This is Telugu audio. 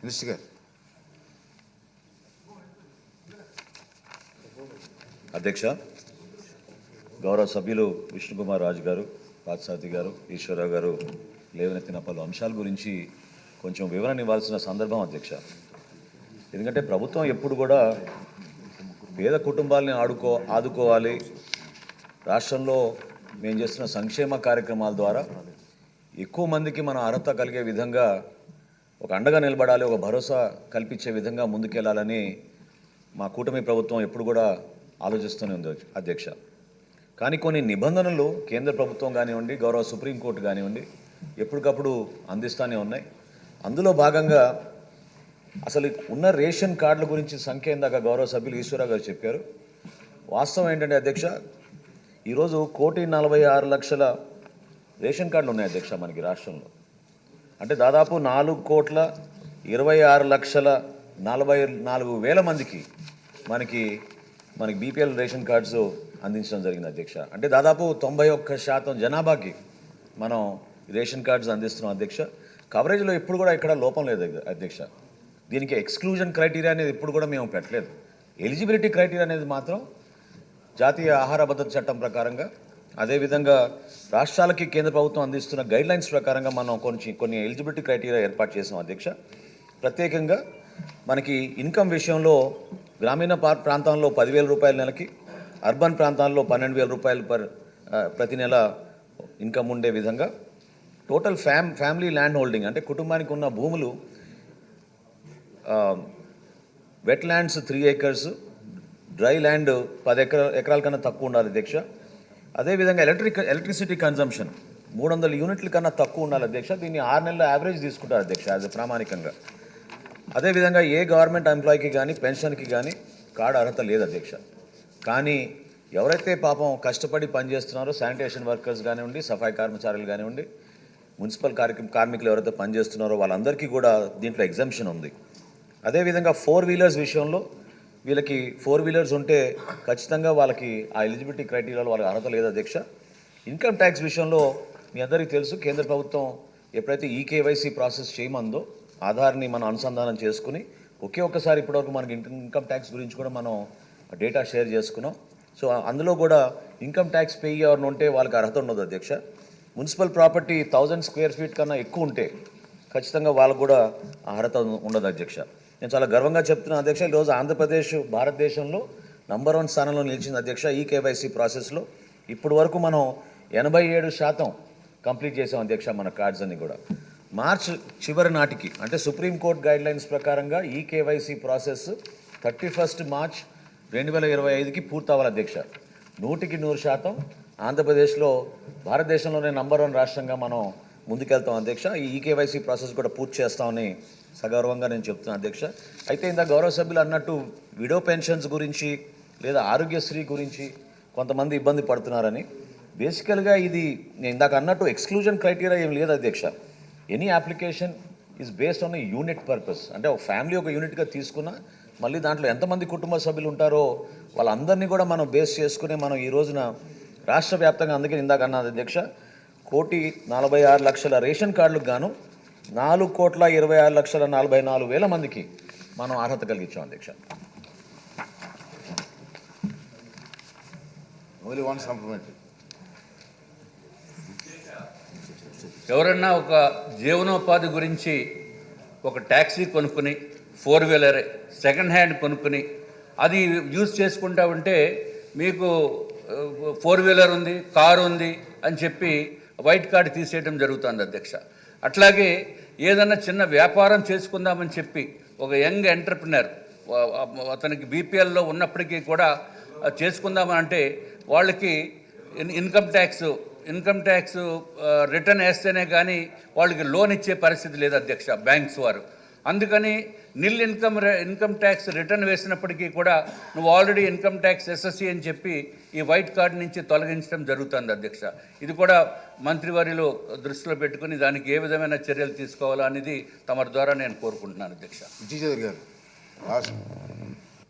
మినిస్టర్ గారు. అధ్యక్ష, గౌరవ సభ్యులు విష్ణుకుమార్ రాజు గారు, పార్థసారథి గారు, ఈశ్వరరావు గారు లేవనెత్తిన పలు అంశాల గురించి కొంచెం వివరణ ఇవ్వాల్సిన సందర్భం అధ్యక్ష. ఎందుకంటే ప్రభుత్వం ఎప్పుడు కూడా పేద కుటుంబాలని ఆదుకోవాలి, రాష్ట్రంలో మేము చేస్తున్న సంక్షేమ కార్యక్రమాల ద్వారా ఎక్కువ మందికి మన అర్హత కలిగే విధంగా ఒక అండగా నిలబడాలి, ఒక భరోసా కల్పించే విధంగా ముందుకెళ్లాలని మా కూటమి ప్రభుత్వం ఎప్పుడు కూడా ఆలోచిస్తూనే ఉంది అధ్యక్ష. కానీ కొన్ని నిబంధనలు కేంద్ర ప్రభుత్వం కానివ్వండి, గౌరవ సుప్రీంకోర్టు కానివ్వండి ఎప్పటికప్పుడు అందిస్తూనే ఉన్నాయి. అందులో భాగంగా అసలు ఉన్న రేషన్ కార్డుల గురించి సంఖ్య ఇందాక గౌరవ సభ్యులు ఈశ్వరరావు గారు చెప్పారు. వాస్తవం ఏంటంటే అధ్యక్ష, ఈరోజు 1,46,00,000 రేషన్ కార్డులు ఉన్నాయి అధ్యక్ష మనకి రాష్ట్రంలో. అంటే దాదాపు 4,20,00,44,000 మందికి మనకి బీపీఎల్ రేషన్ కార్డ్స్ అందించడం జరిగింది అధ్యక్ష. అంటే దాదాపు 91% జనాభాకి మనం రేషన్ కార్డ్స్ అందిస్తున్నాం అధ్యక్ష. కవరేజ్లో ఎప్పుడు కూడా ఇక్కడ లోపం లేదు అధ్యక్ష. దీనికి ఎక్స్క్లూజన్ క్రైటీరియా అనేది ఎప్పుడు కూడా మేము పెట్టలేదు. ఎలిజిబిలిటీ క్రైటీరియా అనేది మాత్రం జాతీయ ఆహార భద్రత చట్టం ప్రకారంగా, అదేవిధంగా రాష్ట్రాలకి కేంద్ర ప్రభుత్వం అందిస్తున్న గైడ్లైన్స్ ప్రకారంగా మనం కొన్ని ఎలిజిబిలిటీ క్రైటీరియా ఏర్పాటు చేసాం అధ్యక్ష. ప్రత్యేకంగా మనకి ఇన్కమ్ విషయంలో గ్రామీణ ప్రాంతాల్లో 10,000 రూపాయల నెలకి, అర్బన్ ప్రాంతాల్లో 12,000 రూపాయలు ప్రతి నెల ఇన్కమ్ ఉండే విధంగా టోటల్ ఫ్యామిలీ ల్యాండ్ హోల్డింగ్ అంటే కుటుంబానికి ఉన్న భూములు wet lands 3 acres, dry land 10 ఎకరాల కన్నా తక్కువ ఉండాలి అధ్యక్ష. అదేవిధంగా ఎలక్ట్రిసిటీ కన్జంప్షన్ 300 యూనిట్ల కన్నా తక్కువ ఉండాలి అధ్యక్ష. దీన్ని 6 నెలల యావరేజ్ తీసుకుంటారు అధ్యక్ష యాజ్ ప్రామాణికంగా. అదేవిధంగా ఏ గవర్నమెంట్ ఎంప్లాయీకి కానీ పెన్షన్కి కానీ కార్డు అర్హత లేదు అధ్యక్ష. కానీ ఎవరైతే పాపం కష్టపడి పనిచేస్తున్నారో శానిటేషన్ వర్కర్స్ కానివ్వండి, సఫాయి కర్మచారులు కానివ్వండి, మున్సిపల్ కార్మికులు ఎవరైతే పనిచేస్తున్నారో వాళ్ళందరికీ కూడా దీంట్లో ఎగ్జంప్షన్ ఉంది. అదేవిధంగా 4 వీలర్స్ విషయంలో వీళ్ళకి 4 వీలర్స్ ఉంటే ఖచ్చితంగా వాళ్ళకి ఆ ఎలిజిబిలిటీ క్రైటీరియాలో వాళ్ళకి అర్హత లేదు అధ్యక్ష. ఇన్కమ్ ట్యాక్స్ విషయంలో మీ అందరికీ తెలుసు, కేంద్ర ప్రభుత్వం ఎప్పుడైతే ఈకేవైసీ ప్రాసెస్ చేయమందో ఆధార్ని మనం అనుసంధానం చేసుకుని ఒక్కసారి ఇప్పటివరకు మనకి ఇన్కమ్ ట్యాక్స్ గురించి కూడా మనం డేటా షేర్ చేసుకున్నాం. సో అందులో కూడా ఇన్కమ్ ట్యాక్స్ పే ఎవరిని ఉంటే వాళ్ళకి అర్హత ఉండదు అధ్యక్ష. మున్సిపల్ ప్రాపర్టీ 1000 square feet కన్నా ఎక్కువ ఉంటే ఖచ్చితంగా వాళ్ళకు కూడా అర్హత ఉండదు అధ్యక్ష. నేను చాలా గర్వంగా చెప్తున్నాను అధ్యక్ష, ఈరోజు ఆంధ్రప్రదేశ్ భారతదేశంలో నంబర్ 1 స్థానంలో నిలిచింది అధ్యక్ష ఈకేవైసీ ప్రాసెస్లో. ఇప్పటి వరకు మనం 87% కంప్లీట్ చేసాం అధ్యక్ష మన కార్డ్స్ అన్ని కూడా. మార్చ్ చివరి నాటికి అంటే సుప్రీంకోర్టు గైడ్లైన్స్ ప్రకారంగా ఈకేవైసీ ప్రాసెస్ 31 మార్చ్ 2025కి పూర్తవ్వాలి అధ్యక్ష. 100% ఆంధ్రప్రదేశ్లో భారతదేశంలోనే నంబర్ 1 రాష్ట్రంగా మనం ముందుకెళ్తాం అధ్యక్ష. ఈ ఈకేవైసీ ప్రాసెస్ కూడా పూర్తి చేస్తామని సగర్వంగా నేను చెప్తున్నాను అధ్యక్ష. అయితే ఇంత గౌరవ సభ్యులు అన్నట్టు విడో పెన్షన్స్ గురించి లేదా ఆరోగ్యశ్రీ గురించి కొంతమంది ఇబ్బంది పడుతున్నారని, బేసికల్గా ఇది నేను ఇందాక అన్నట్టు ఎక్స్క్లూజన్ క్రైటీరియా ఏం లేదు అధ్యక్ష. Any application is based on unit purpose. అంటే ఒక ఫ్యామిలీ ఒక యూనిట్గా తీసుకున్నా మళ్ళీ దాంట్లో ఎంతమంది కుటుంబ సభ్యులు ఉంటారో వాళ్ళందరినీ కూడా మనం బేస్ చేసుకుని మనం ఈ రోజున రాష్ట్ర వ్యాప్తంగా, అందుకే ఇందాక అన్నది అధ్యక్ష, 1,46,00,000 రేషన్ కార్డులకు గాను 4,26,44,000 మందికి మనం అర్హత కలిగించాం అధ్యక్ష. ఎవరన్నా ఒక జీవనోపాధి గురించి ఒక ట్యాక్సీ కొనుక్కుని 4 వీలర్ సెకండ్ హ్యాండ్ కొనుక్కుని అది యూజ్ చేసుకుంటా ఉంటే మీకు 4 వీలర్ ఉంది, కారు ఉంది అని చెప్పి వైట్ కార్డు తీసేయడం జరుగుతుంది అధ్యక్ష. అట్లాగే ఏదన్నా చిన్న వ్యాపారం చేసుకుందామని చెప్పి ఒక యంగ్ ఎంటర్ప్రినర్ అతనికి బీపీఎల్లో ఉన్నప్పటికీ కూడా చేసుకుందామని అంటే వాళ్ళకి ఇన్కమ్ ట్యాక్స్ రిటర్న్ వేస్తేనే కానీ వాళ్ళకి లోన్ ఇచ్చే పరిస్థితి లేదు అధ్యక్ష బ్యాంక్స్ వారు. అందుకని నిల్ ఇన్కమ్ ట్యాక్స్ రిటర్న్ వేసినప్పటికీ కూడా నువ్వు ఆల్రెడీ ఇన్కమ్ ట్యాక్స్ ఎస్ఎస్సి అని చెప్పి ఈ వైట్ కార్డు నుంచి తొలగించడం జరుగుతుంది అధ్యక్ష. ఇది కూడా మంత్రివర్యులు దృష్టిలో పెట్టుకుని దానికి ఏ విధమైన చర్యలు తీసుకోవాలా అనేది తమ ద్వారా నేను కోరుకుంటున్నాను అధ్యక్ష.